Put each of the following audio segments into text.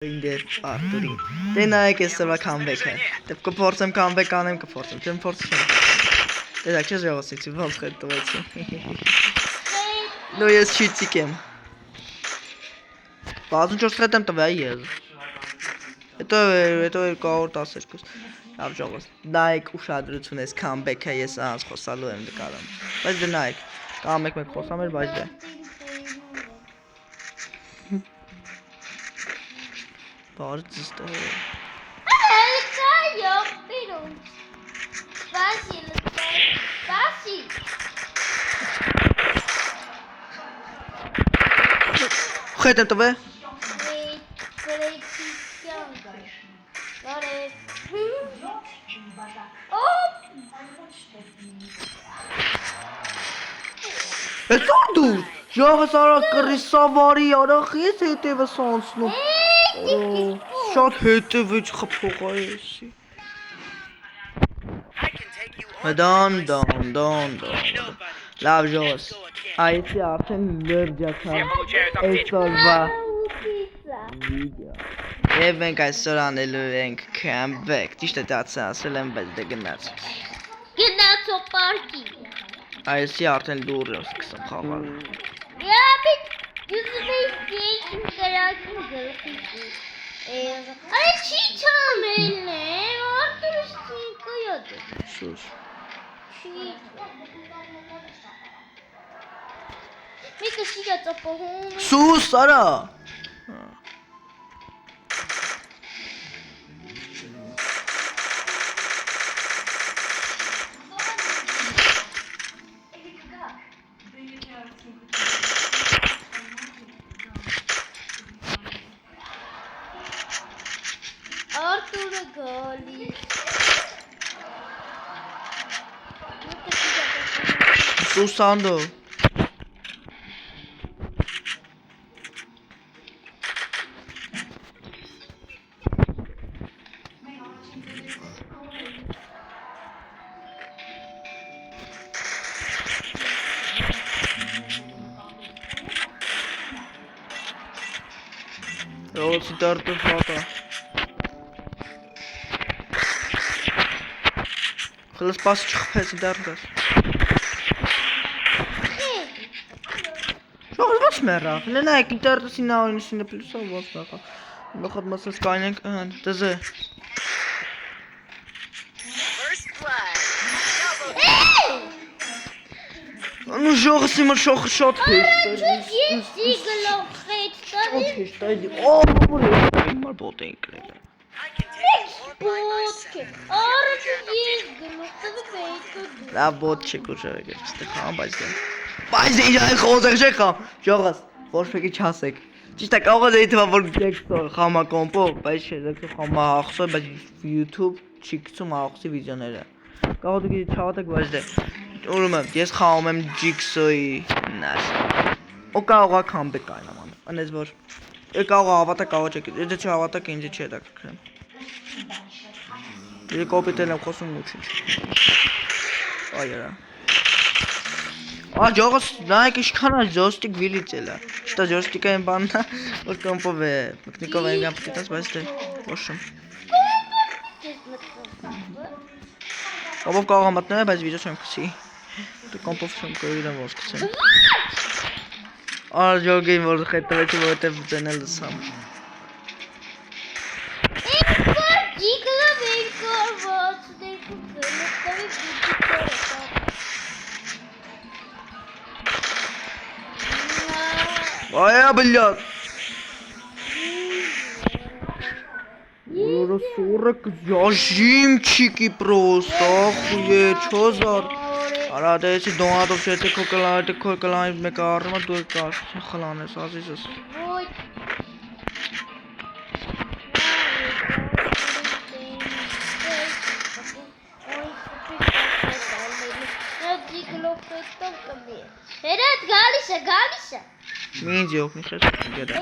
Ինձ Արտուրին։ Դե նայեք էստեղվա comeback-ը։ Դե կփորձեմ comeback անեմ, կփորձեմ, չեմ փորձում։ Դե դա քեզ ժողովրդի ոնց խնդրեցի։ Նո ես չիցիկ եմ։ Բազում 4 խետ եմ տվյա ես։ Հետո 212։ Լավ ժողովուրդ։ Նայեք ուշադրություն ես comeback-ը ես անց խոսալու եմ դկարում։ Բայց դե նայեք, կամ մեկ խոսամ էր, բայց դե։ Բարդ զստը։ Խետ եմ տվե։ Ես արդու, ժաղս արա կրիսավարի արախ ես հետևս անցնում, շատ հետևից խպողա եսի։ Դան, լավ ժողս, այցի արդեն լրջական էստորվա վիդեո։ Եվ մենք այսօր անելու ենք comeback, ճիշտ է դացը ասել եմ, բայց դե գնաց։ Գնացո պարկի։ Այսի արդեն լուր եմ սկսում խաղալ։ Յապիկ, դուզվեի իմ գրակին գլխի։ Արե չի չամելն է, արդուրս չինկը յոտ է։ Սուս։ Չի։ Միկը շիգա ծապահում։ Սուս, արա։ Արտուրը գալի։ Սուսանդո։ Ռոցի դարտը ֆատա։ Խլս պաս չխպեցի դարտս։ Շողս մեռավ, լենայք ինտերտսի նավինիսինը պլուսով ոնց նախա։ Նոխատ մասս կայնենք դզը։ Անու ժողս իմը շողը շատ հեշտ է։ Ես գլոխ հետ Շատ հեշտ է։ Որ իմար բոտ էին կրել։ Բոտք է։ Արը ես գլոխը պետք է։ Լավ բոտ չեք ուժեղ եկել, ստեղ խամ, բայց դե ինչ այն խոզեղ չեք խամ, ժողս, ոչ մեկի չասեք։ Ճիշտ է կարող է թվա որ դեք խամա կոմպո, բայց չէ, դեք խամա հաղսո, բայց YouTube չի գցում հաղսի վիդեոները։ Կարող դուք չհավատեք, բայց դե ուրեմն ես խաղում եմ Jigsaw-ի նար։ Ու կարող է comeback այն աման։ Անես որ կարող է հավատա կարող չեք, եթե չհավատաք ինձ չի հետաքրքրում։ Դե կոպիտել եմ խոսում ու չի։ Այրա։ Ջողս նայեք ինչքան է joystick վիլիցել է։ Շտա joystick-ը այն բանն է, որ կոմպով է, մեկնիկով են գամ պտիտած, բայց դե ոչմ։ Կոմպով կարող եմ մտնել, բայց վիդեո չեմ կսի։ Դե կոմպով չեմ կորիրեմ ոնց կսեմ։ Ջոգին որ խետրեցի, որովհետև ձենել լսամ։ Ая, блядь. 40 яжимчики просто, охуеть, что за... Ара, да если донатов все это кокалай, мекарма, дуэкаш, халане, сазисас. Հերետ գալիս է։ Մինձ յոքնի խես գեդա։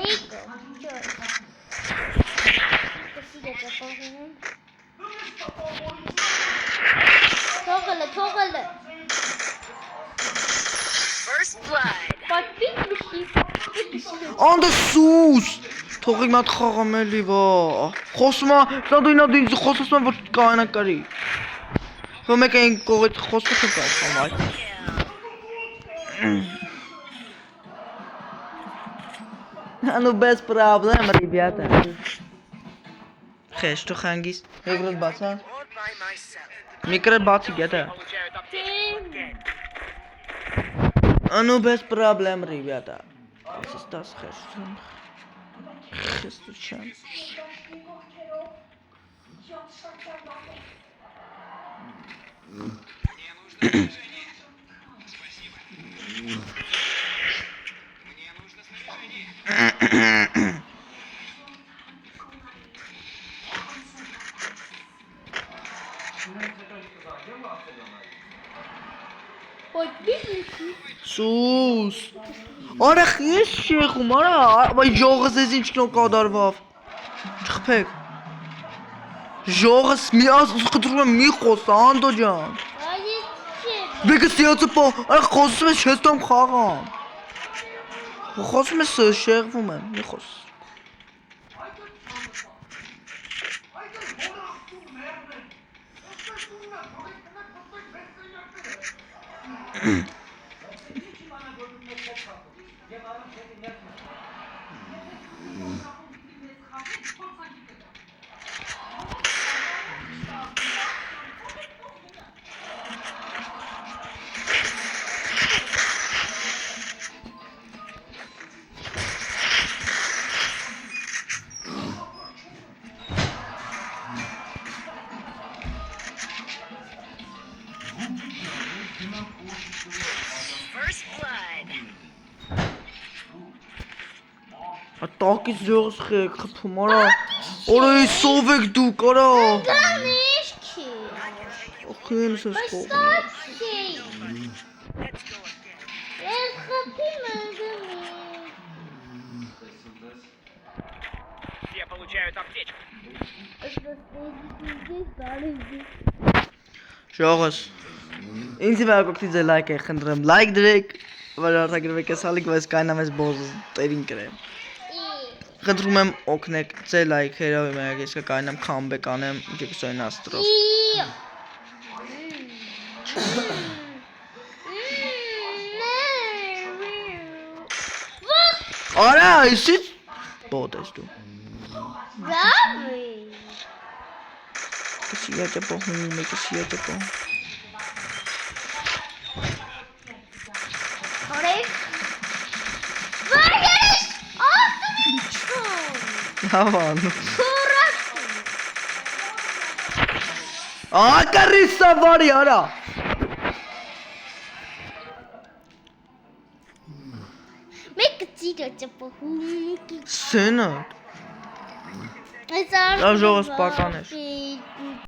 Թողել է։ First blood. Պատպիկ միշի։ Անդը սուս։ Թողի մատ խաղամ էլի ვა։ Խոսում է, սա դու ինա դու ինձ խոսում ես որ կանակարի։ Հո մեկ այն կողից խոսում չկա խամ այ։ Ну без проблем, ребята. Хэш, что хангис? Играть баца? Микро баци где-то. Ну без проблем, ребята. Стас хэш. Хестучан. Սուս Արա ես շեխում արա Բայց ժողս ես ինչ կնո կադարվավ Չխպեք Ժողս մի խտրում եմ մի խոսա անդո ջան Բեկը սիացը պա Արա խոսում ես չես տամ խաղամ Խոսում ես շեղվում եմ մի խոս Տակից ժողս խեք խպում արա Արա ես սով եք դուք արա Ախեն ես կող Все получают аптечку. Ժողս Ինձի վարկոքտի ձե լայք է խնդրեմ Լայք դրեք Որ արտագրվեք ես հալիք Բայց կայնամ ես բոզ տերին կրեմ Խնդրում եմ օգնեք ձե լայք հերավի մայակ ես կայնամ քամբեկ անեմ Ջեքսոյն աստրով Արա իսից Բոտ ես դու Կսիա ճպահում է կսիա ճպահում Հավան Ակարիսա վարի արա Մեկ ծիրը ճպահում Սենա Ժողս պական էր